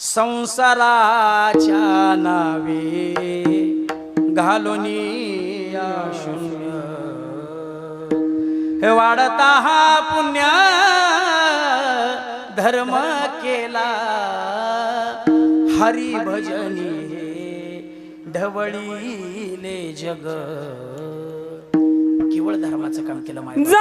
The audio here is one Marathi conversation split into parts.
संसाराच्या नावे घालून शून्य हे वाढता हा पुण्य धर्म केला हरी भजनी ढवळीले जग केवळ धर्माचं काम केलं माहिती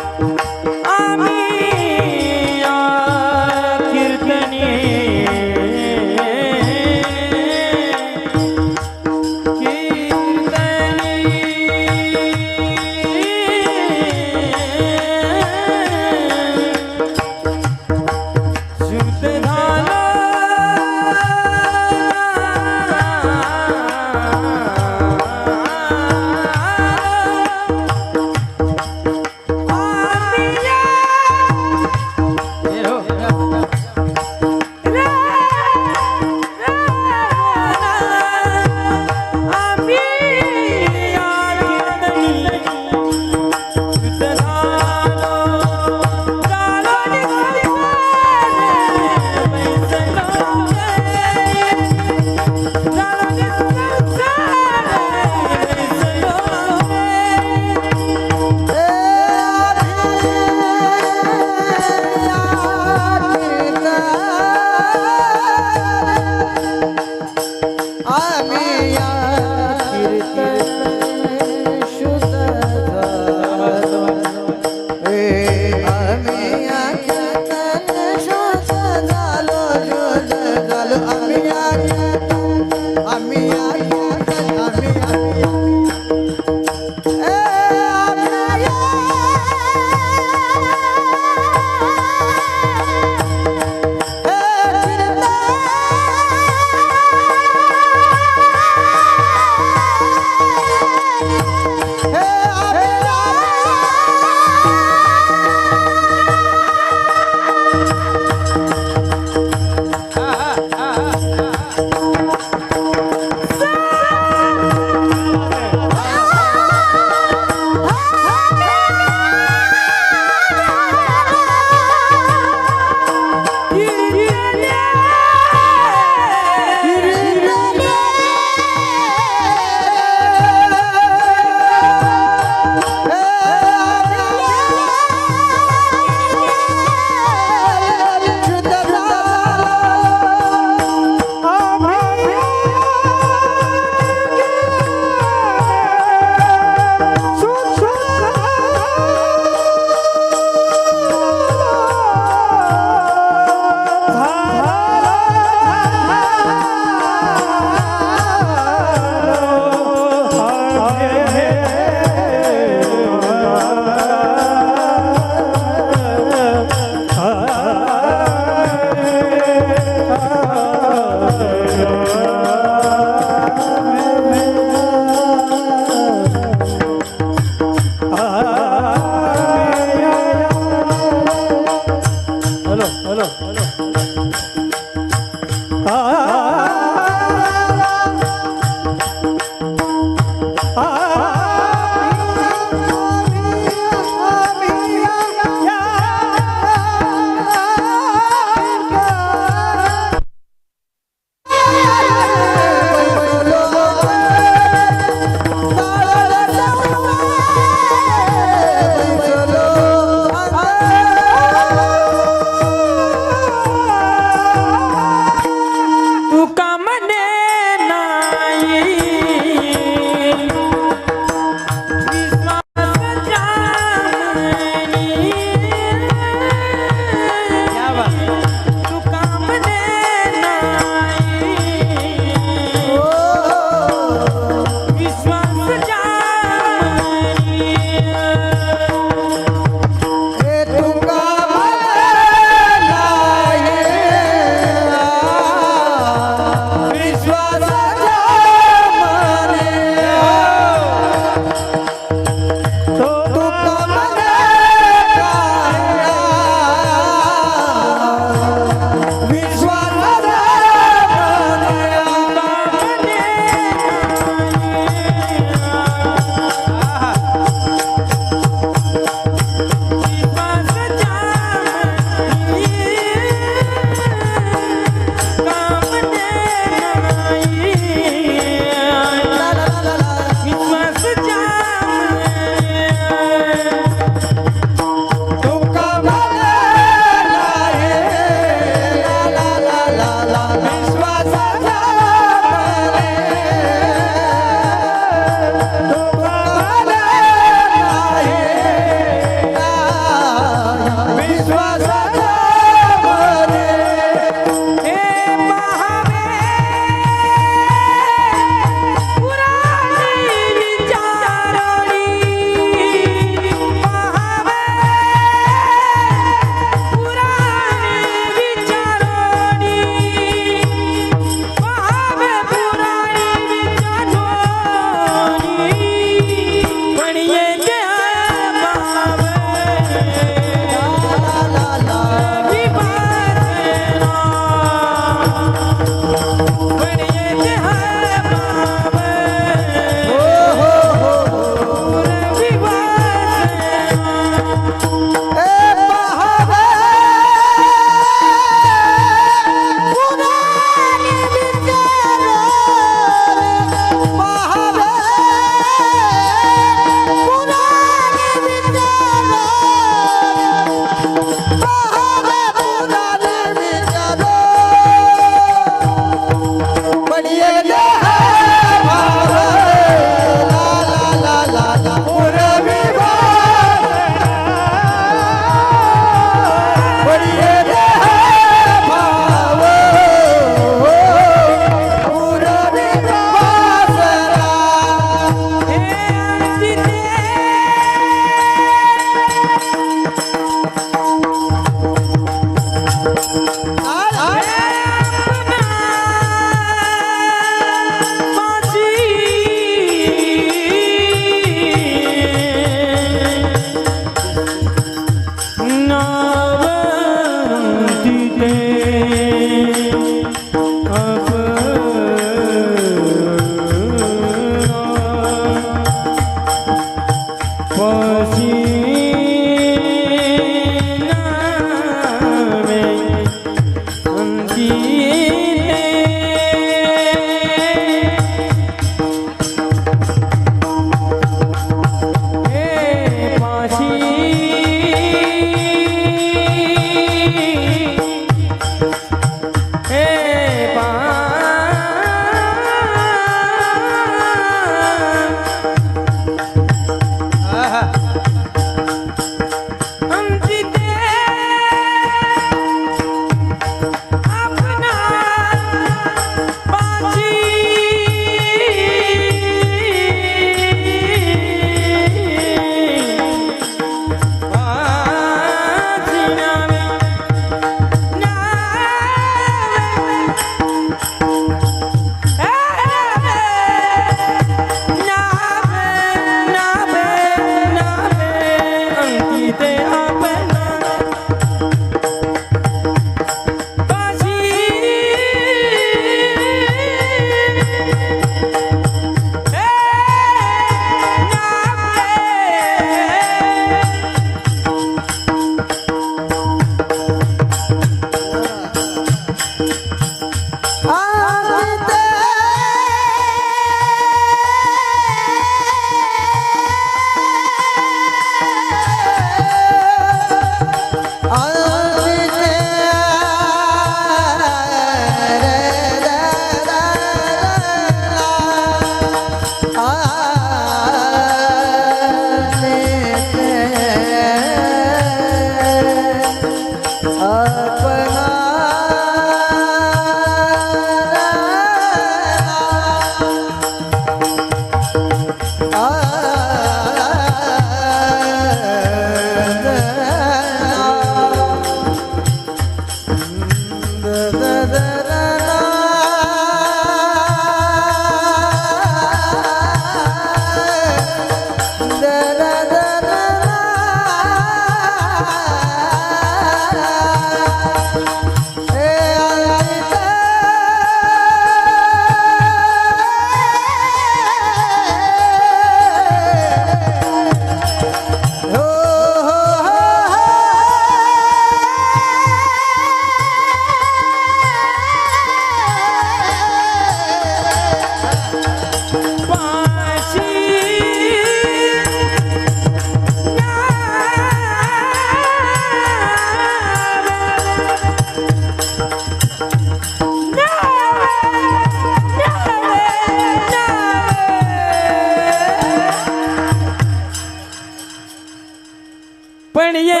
पण ये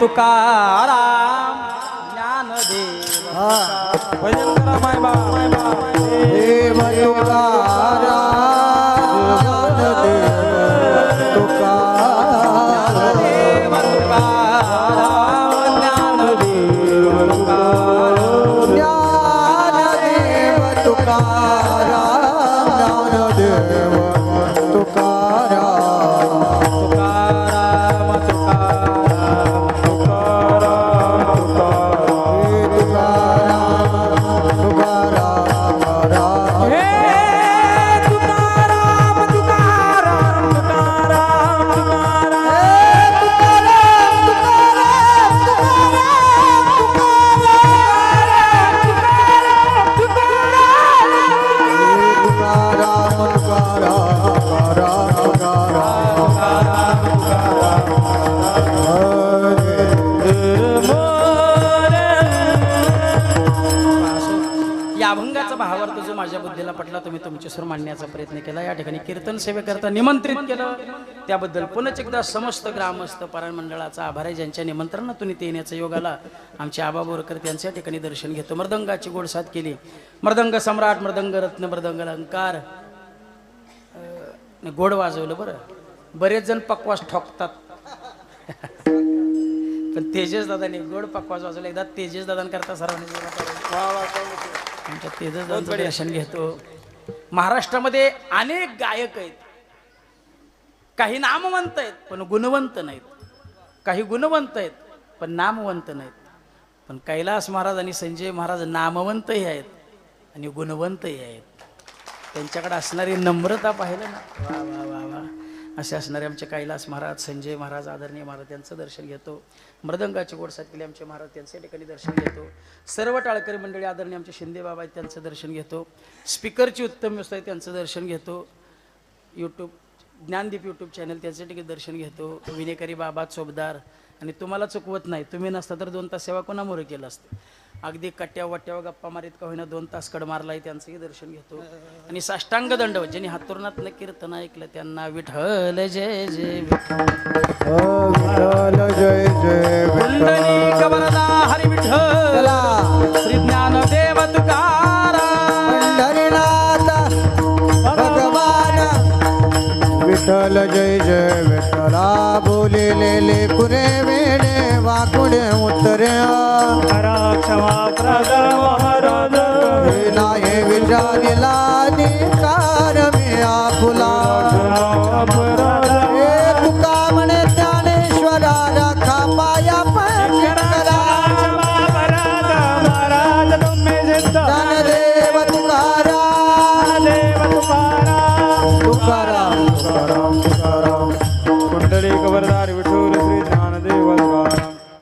तुकाराम ज्ञानदेव भजन करा माय बा देव तुकाराम ज्ञानदेव तुकाराम देव तुकाराम ज्ञानदेव तुकाराम ज्ञानदेव तुकाराम ज्ञानदेव तुकाराम तुकाराम या अभंगाचा भावार्थ जो माझ्या बुद्धीला पटला तुम्ही तुमचे सूर मांडण्याचा प्रयत्न केला. या ठिकाणी कीर्तन सेवेकरता निमंत्रित केलं त्याबद्दल पुनच एकदा समस्त ग्रामस्थ पारायण मंडळाचा आभार आहे. ज्यांच्या निमंत्रणातून इथे येण्याचा योग आला आमचे आबा बोरकर त्यांच्या ठिकाणी दर्शन घेतो. मृदंगाची गोडसाद केली. मृदंग सम्राट मृदंग रत्न मृदंग अलंकार गोड वाजवलं. बरं बरेच जण पकवास ठोकतात पण तेजस दादाने गोड पकवास वाजवलं. एकदा तेजस दादान करता सर्वांनी आमच्या तेजस दादांचं दर्शन घेतो. महाराष्ट्रामध्ये अनेक गायक आहेत. काही नामवंत आहेत पण गुणवंत नाहीत. काही गुणवंत आहेत पण नामवंत नाहीत. पण कैलास महाराज आणि संजय महाराज नामवंतही आहेत आणि गुणवंतही आहेत. त्यांच्याकडे असणारी नम्रता पाहिलं ना वा वा वा वा. असे असणारे आमचे कैलास महाराज, संजय महाराज, आदरणीय महाराज यांचं दर्शन घेतो. मृदंगाचे गोड साथ केले आमचे महाराज, त्यांच्या ठिकाणी दर्शन घेतो. सर्व टाळकरी मंडळी आदरणीय आमचे शिंदे बाबा आहेत, त्यांचं दर्शन घेतो. स्पीकरची उत्तम व्यवस्था आहे, त्यांचं दर्शन घेतो. यूट्यूब ज्ञानदीप यूट्यूब चॅनल त्याच्या ठिकाणी दर्शन घेतो. विनेकरी बाबा चोपदार, आणि तुम्हाला चुकवत नाही, तुम्ही नसता तर 2 तास सेवा कोणामुळे केलं असतं. अगदी कट्ट्या वट्ट्यावर गप्पा मारीत का होईना 2 तास कड मारलाय, त्यांचंही दर्शन घेतो. आणि साष्टांग दंडवत ज्यांनी हातुरणातलं कीर्तन ऐकलं त्यांना विठ्ठल जय जय विठ्ठल. विठ्ठल जय जय कुंडली विठ्ठल. कवरदा हरी विठ्ठल, श्री ज्ञानदेव तुकाराम. पंढरीनाथ भगवान विठ्ठल जय जय विठ्ठला. बोलिलेले पुरे वेणे वाकुडे उत्तरे क्षमा प्रद महाराज नाही विचारिला निकार.